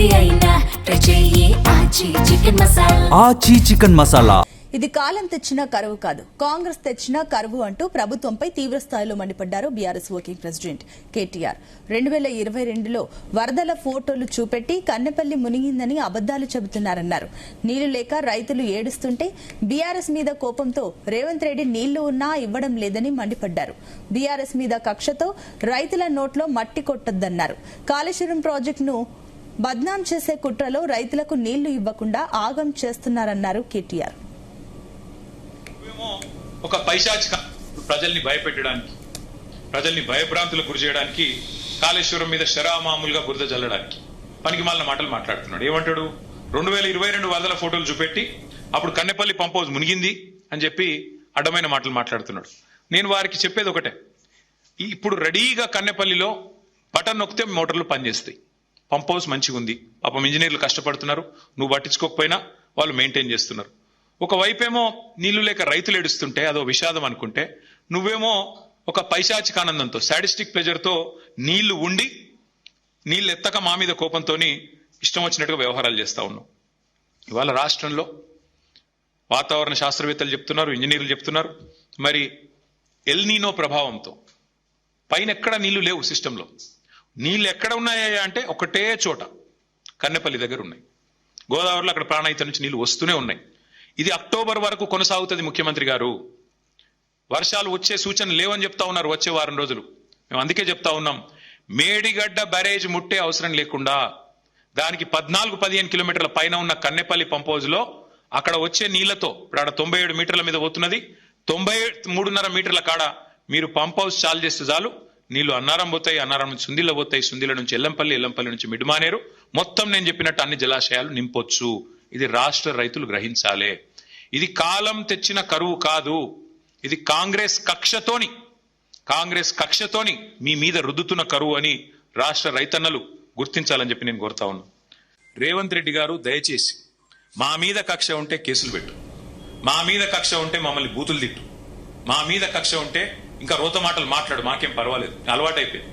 ఏది అయినా ట్రై చెయ్యి ఆచి చికెన్ మసాలా. ఆచి చికెన్ మసాలా. ఇది కాలం తెచ్చిన కరువు కాదు, కాంగ్రెస్ తెచ్చిన కరువు అంటూ ప్రభుత్వంపై తీవ్ర స్థాయిలో మండిపడ్డారు బీఆర్ఎస్ వర్కింగ్ ప్రెసిడెంట్ కేటీఆర్. 2022లో వరదల ఫోటోలు చూపెట్టి కన్నెపల్లి మునిగిందని అబద్దాలు చెబుతున్నారన్నారు. నీళ్లు లేక రైతులు ఏడుస్తుంటే బీఆర్ఎస్ మీద కోపంతో రేవంత్ రెడ్డి నీళ్లు ఉన్నా ఇవ్వడం లేదని మండిపడ్డారు. బీఆర్ఎస్ మీద కక్షతో రైతుల నోట్లో మట్టి కొట్టొద్దన్నారు. కాళేశ్వరం ప్రాజెక్టును బద్నాం చేసే కుట్రలో రైతులకు నీళ్లు ఇవ్వకుండా ఆగం చేస్తున్నారన్నారు కేటీఆర్. ఒక పైశాచిక ప్రజల్ని భయపెట్టడానికి, ప్రజల్ని భయభ్రాంతులకు గురి చేయడానికి, కాళేశ్వరం మీద శరామామూలుగా బురద జల్లడానికి పనికిమాలిన మాటలు మాట్లాడుతున్నాడు. ఏమంటాడు? 2022 వరదల ఫోటోలు చూపెట్టి అప్పుడు కన్నెపల్లి పంప్ హౌస్ మునిగింది అని చెప్పి అడ్డమైన మాటలు మాట్లాడుతున్నాడు. నేను వారికి చెప్పేది ఒకటే, ఇప్పుడు రెడీగా కన్నెపల్లిలో బటన్ నొక్కితే మోటార్లు పనిచేస్తాయి. పంప్ హౌస్ మంచిగా ఉంది, పాపం ఇంజనీర్లు కష్టపడుతున్నారు, నువ్వు పట్టించుకోకపోయినా వాళ్ళు మెయింటైన్ చేస్తున్నారు. ఒకవైపేమో నీళ్లు లేక రైతులు ఏడుస్తుంటే అదో విషాదం అనుకుంటే, నువ్వేమో ఒక పైశాచిక ఆనందంతో, సాడిస్టిక్ ప్లెజర్తో నీళ్లు ఉండి నీళ్లు ఎత్తక మా మీద కోపంతో ఇష్టం వచ్చినట్టుగా వ్యవహారాలు చేస్తా ఉన్నావు. ఇవాళ రాష్ట్రంలో వాతావరణ శాస్త్రవేత్తలు చెప్తున్నారు, ఇంజనీర్లు చెప్తున్నారు, మరి ఎల్ నీనో ప్రభావంతో పైన ఎక్కడ నీళ్లు లేవు. సిస్టంలో నీళ్లు ఎక్కడ ఉన్నాయా అంటే ఒకటే చోట కన్నెపల్లి దగ్గర ఉన్నాయి. గోదావరిలో అక్కడ ప్రాణహిత నుంచి నీళ్లు వస్తూనే ఉన్నాయి. ఇది అక్టోబర్ వరకు కొనసాగుతుంది. ముఖ్యమంత్రి గారు వర్షాలు వచ్చే సూచన లేవని చెప్తా ఉన్నారు వచ్చే వారం రోజులు. మేము అందుకే చెప్తా ఉన్నాం, మేడిగడ్డ బ్యారేజ్ ముట్టే అవసరం లేకుండా దానికి 14-15 కిలోమీటర్ల పైన ఉన్న కన్నెపల్లి పంప్ హౌస్ లో అక్కడ వచ్చే నీళ్లతో, ఇప్పుడు ఆడ 97 మీటర్ల మీద పోతున్నది, 93.5 మీటర్ల కాడ మీరు పంప్ హౌస్ చాలు చేస్తే చాలు, నీళ్లు అన్నారం పోతాయి, అన్నారం నుంచి సుందిల పోతాయి, సుందిల నుంచి ఎల్లంపల్లి, ఎల్లంపల్లి నుంచి మిడ్మానేరు, మొత్తం నేను చెప్పినట్టు అన్ని జలాశయాలు నింపొచ్చు. ఇది రాష్ట్ర రైతులు గ్రహించాలి. ఇది కాలం తెచ్చిన కరువు కాదు, ఇది కాంగ్రెస్ కక్షతోని మీ మీద రుద్దుతున్న కరువు అని రాష్ట్ర రైతన్నలు గుర్తించాలని చెప్పి నేను కోరుతా ఉన్నాను. రేవంత్ రెడ్డి గారు దయచేసి మా మీద కక్ష ఉంటే కేసులు పెట్టు, మా మీద కక్ష ఉంటే మమ్మల్ని బూతులు తిట్టు, మా మీద కక్ష ఉంటే ఇంకా రోత మాటలు మాట్లాడు, మాకేం పర్వాలేదు, అలవాటైపోయింది.